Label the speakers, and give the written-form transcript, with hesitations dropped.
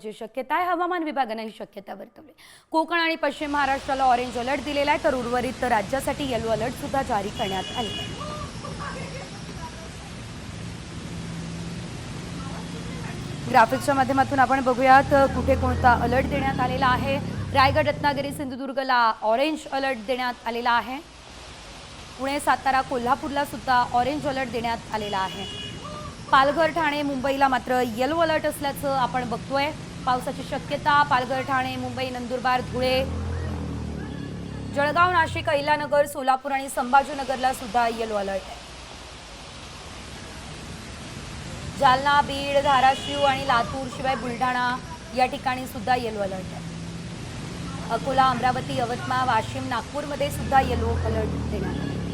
Speaker 1: पावसाची शक्यता आहे। हवामान विभागाने ही शक्यता वर्तवली। कोकण आणि पश्चिम महाराष्ट्राला ऑरेंज अलर्ट दिलेला आहे, तर उर्वरित राज्यासाठी येलो अलर्ट सुद्धा जारी करण्यात आलेला आहे। ग्राफिक्सच्या माध्यमातून आपण बघूयात कुठे कोणता अलर्ट देण्यात आलेला आहे। रायगड, रत्नागिरी, सिंधुदुर्गला ऑरेंज अलर्ट देण्यात आलेला आहे। पुणे, सातारा, कोल्हापूरला सुद्धा ऑरेंज अलर्ट देण्यात आलेला आहे। पालघर, ठाणे, मुंबईला मात्र येलो अलर्ट असल्याचं आपण बघतोय। पावसाची शक्यता पालघर, ठाणे, मुंबई, नंदुरबार, धुळे, जळगाव, नाशिक, अहिल्यानगर, सोलापूर आणि संभाजीनगरला सुद्धा येलो अलर्ट आहे। जालना, बीड, धाराशिव आणि लातूर शिवाय बुलढाणा या ठिकाणी सुद्धा येलो अलर्ट आहे। अकोला, अमरावती, यवतमाळ, वाशिम, नागपूरमध्ये सुद्धा येलो अलर्ट देण्यात आले।